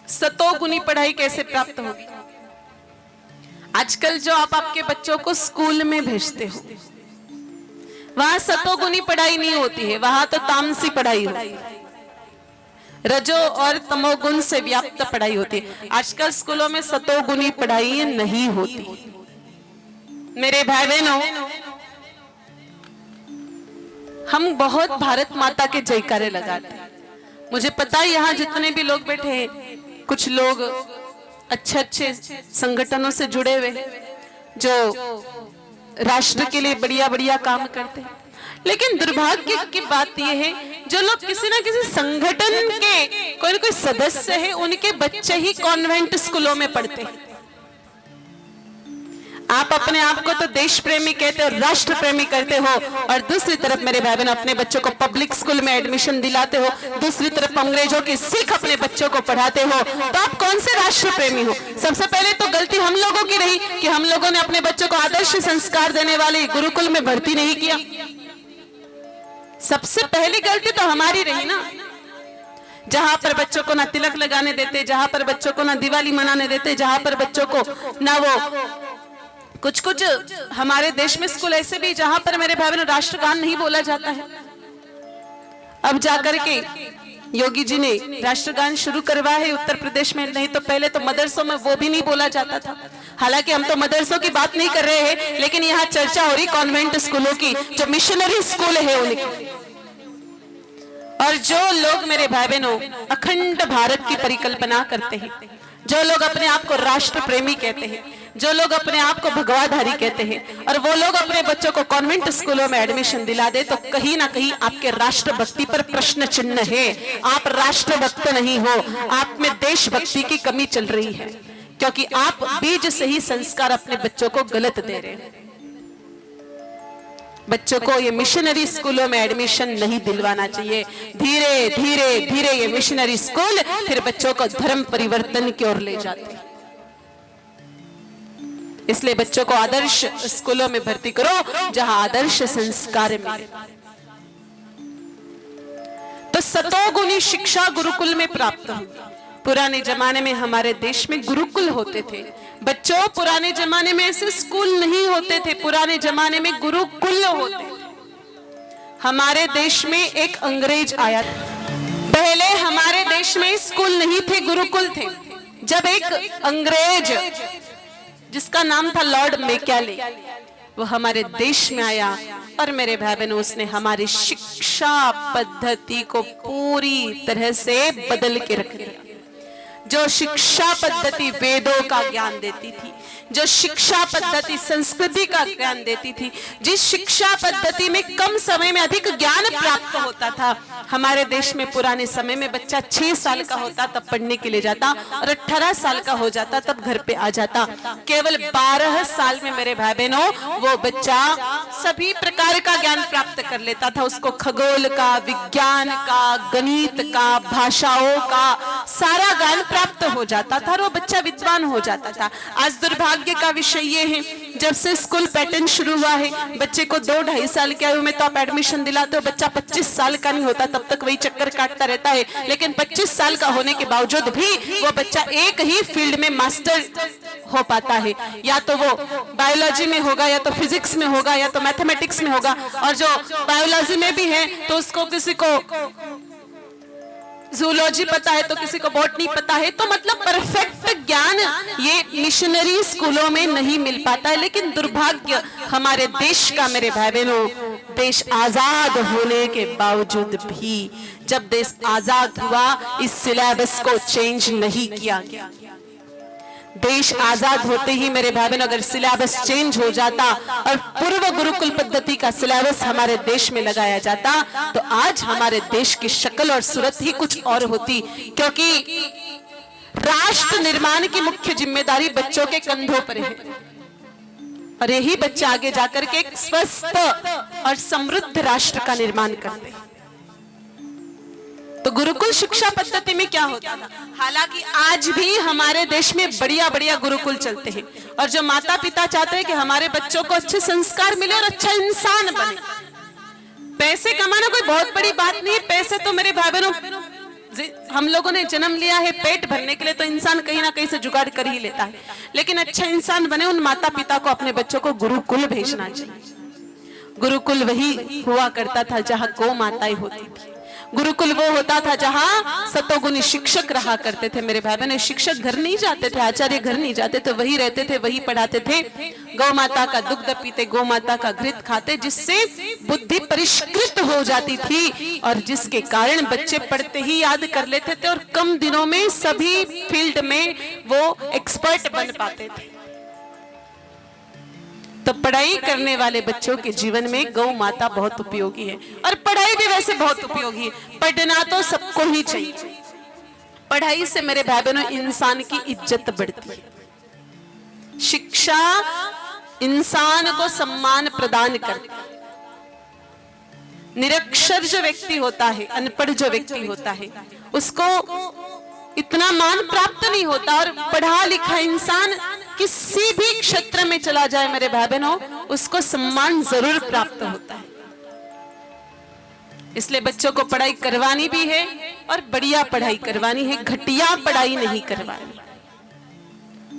सतोगुनी पढ़ाई कैसे प्राप्त होगी? आजकल जो आप आपके बच्चों को स्कूल में भेजते हो वहां सतोगुनी पढ़ाई नहीं होती है, वहां तो तामसी पढ़ाई होती है, रजो और तमोगुण से व्याप्त पढ़ाई होती है। आजकल स्कूलों में सतोगुनी पढ़ाई नहीं होती। मेरे भाई बहनों, हम बहुत भारत माता के जयकारे लगाते हैं। मुझे पता है यहाँ जितने भी लोग बैठे हैं, कुछ लोग अच्छे अच्छे संगठनों से जुड़े हुए जो राष्ट्र के लिए बढ़िया बढ़िया काम करते हैं, लेकिन दुर्भाग्य की बात यह है जो लोग किसी ना किसी संगठन के कोई ना कोई सदस्य है, उनके बच्चे ही कॉन्वेंट स्कूलों में पढ़ते हैं। आप अपने आप को तो देश प्रेमी कहते हो, राष्ट्र प्रेमी कहते हो, और दूसरी तरफ मेरे भाई बहन अपने बच्चों को पब्लिक स्कूल में एडमिशन दिलाते हो, दूसरी तरफ अंग्रेजों की सीख अपने बच्चों को पढ़ाते हो, तो आप कौन से राष्ट्र प्रेमी हो? सबसे पहले तो गलती हम लोगों की रही कि हम लोगों ने अपने बच्चों को आदर्श संस्कार देने वाले गुरुकुल में भर्ती नहीं किया। सबसे पहली गलती तो हमारी रही ना, जहां पर बच्चों को ना तिलक लगाने देते, जहां पर बच्चों को ना दिवाली मनाने देते, जहां पर बच्चों को ना वो कुछ हमारे देश में स्कूल ऐसे भी जहां पर मेरे भाई बहनों राष्ट्रगान नहीं बोला जाता है। अब जाकर के योगी जी ने राष्ट्रगान शुरू करवाया है उत्तर प्रदेश में, नहीं तो पहले तो मदरसों में वो भी नहीं बोला जाता था। हालांकि हम तो मदरसों की बात नहीं कर रहे हैं, लेकिन यहाँ चर्चा हो रही कॉन्वेंट स्कूलों की, जो मिशनरी स्कूल है उनकी। और जो लोग मेरे भाई बहनों अखंड भारत की परिकल्पना करते हैं, जो लोग अपने आप को राष्ट्र प्रेमी कहते हैं, जो लोग अपने आप को भगवाधारी कहते हैं, और वो लोग अपने बच्चों को कॉन्वेंट स्कूलों में एडमिशन दिला दे, तो कहीं ना कहीं आपके राष्ट्रभक्ति पर प्रश्न चिन्ह है। आप राष्ट्रभक्त नहीं हो, आप में देशभक्ति की कमी चल रही है, क्योंकि आप बीज से ही संस्कार अपने बच्चों को गलत दे रहे हैं। बच्चों को ये मिशनरी स्कूलों में एडमिशन नहीं दिलवाना चाहिए। धीरे धीरे धीरे ये मिशनरी स्कूल फिर बच्चों को धर्म परिवर्तन की ओर ले जाते हैं। इसलिए बच्चों को आदर्श स्कूलों में भर्ती करो जहां आदर्श संस्कार मिले। तो सतोगुनी शिक्षा गुरुकुल में प्राप्त हो। पुराने जमाने में हमारे देश में गुरुकुल होते थे। बच्चों, पुराने जमाने में ऐसे स्कूल नहीं होते थे, पुराने जमाने में गुरुकुल होते थे। हमारे देश में एक अंग्रेज आया था। पहले हमारे देश में स्कूल नहीं थे, गुरुकुल थे। जब एक अंग्रेज जिसका नाम था लॉर्ड मैकाले, वो हमारे देश में आया, और मेरे भाई बहनों उसने हमारी शिक्षा पद्धति को पूरी तरह से बदल के रख दिया। जो शिक्षा पद्धति वेदों का ज्ञान देती थी, जो शिक्षा पद्धति संस्कृति का ज्ञान देती थी, जिस शिक्षा पद्धति में कम समय में अधिक ज्ञान प्राप्त होता था, हमारे देश में पुराने समय में बच्चा 6 साल का होता तब पढ़ने के लिए जाता, और 18 साल का हो जाता तब घर पे आ जाता। केवल 12 साल में मेरे भाई बहनों वो बच्चा सभी प्रकार का ज्ञान प्राप्त कर लेता था। उसको खगोल का, विज्ञान का, गणित का, भाषाओं का सारा ज्ञान प्राप्त हो जाता था, और वो बच्चा विद्वान हो जाता था। आज दुर्भाग्य का विषय ये है, जब से स्कूल पैटर्न शुरू हुआ है, बच्चे को 2-2.5 साल की आयु में तो आप एडमिशन दिलाते हो, बच्चा 25 साल का नहीं होता तब तक वही चक्कर काटता रहता है। लेकिन 25 साल का होने के बावजूद भी वो बच्चा एक ही फील्ड में मास्टर हो पाता है, या तो वो बायोलॉजी में होगा, या तो फिजिक्स में होगा, या तो मैथमेटिक्स में होगा। और जो बायोलॉजी में भी है तो उसको किसी को जूलॉजी पता है, तो किसी को बॉटनी पता है। तो मतलब परफेक्ट ज्ञान ये मिशनरी स्कूलों में नहीं मिल पाता है। लेकिन दुर्भाग्य हमारे देश का मेरे भाई बहनों, देश आजाद होने के बावजूद भी जब देश आजाद हुआ, इस सिलेबस को चेंज नहीं किया गया। देश आजाद होते ही मेरे भाई बहन अगर सिलेबस चेंज हो जाता और पूर्व गुरुकुल पद्धति का सिलेबस हमारे देश में लगाया जाता, तो आज हमारे देश की शक्ल और सूरत ही कुछ और होती। क्योंकि राष्ट्र निर्माण की मुख्य जिम्मेदारी बच्चों के कंधों पर है, और यही बच्चे आगे जाकर के एक स्वस्थ और समृद्ध राष्ट्र का निर्माण करते हैं। तो गुरुकुल शिक्षा पद्धति में क्या होता था? हालांकि आज भी हमारे देश में बढ़िया बढ़िया गुरुकुल चलते हैं, और जो माता पिता चाहते हैं कि हमारे बच्चों को अच्छे संस्कार मिले और अच्छा इंसान बने। पैसे कमाना कोई बहुत बड़ी बात नहीं है, पैसे तो मेरे भाई बहनों हम लोगों ने जन्म लिया है पेट भरने के लिए, तो इंसान कहीं ना कहीं से जुगाड़ कर ही लेता है, लेकिन अच्छा इंसान बने उन माता पिता को अपने बच्चों को गुरुकुल भेजना चाहिए। गुरुकुल वही हुआ करता था जहां गौ माताएं होती थी। गुरुकुल वो होता था जहां सतोगुणी शिक्षक रहा करते थे। मेरे भाई बहन, शिक्षक घर नहीं जाते थे, आचार्य घर नहीं जाते थे, वही रहते थे, वही पढ़ाते थे। गौ माता का दुग्ध पीते, गौ माता का घृत खाते, जिससे बुद्धि परिष्कृत हो जाती थी और जिसके कारण बच्चे पढ़ते ही याद कर लेते थे और कम दिनों में सभी फील्ड में वो एक्सपर्ट बन पाते थे। तो पढ़ाई करने वाले बच्चों के जीवन में गौ माता बहुत उपयोगी है, और पढ़ाई भी वैसे बहुत उपयोगी है। पढ़ना तो सबको ही चाहिए। पढ़ाई से मेरे भाई बहनों इंसान की इज्जत बढ़ती है। शिक्षा इंसान को सम्मान प्रदान करती है। निरक्षर जो व्यक्ति होता है, अनपढ़ जो व्यक्ति होता है, उसको इतना मान प्राप्त नहीं होता, और पढ़ा लिखा इंसान किसी भी क्षेत्र में चला जाए मेरे भाई बहनों, उसको सम्मान जरूर प्राप्त होता है। इसलिए बच्चों को पढ़ाई करवानी भी है और बढ़िया पढ़ाई करवानी है, घटिया पढ़ाई नहीं करवानी।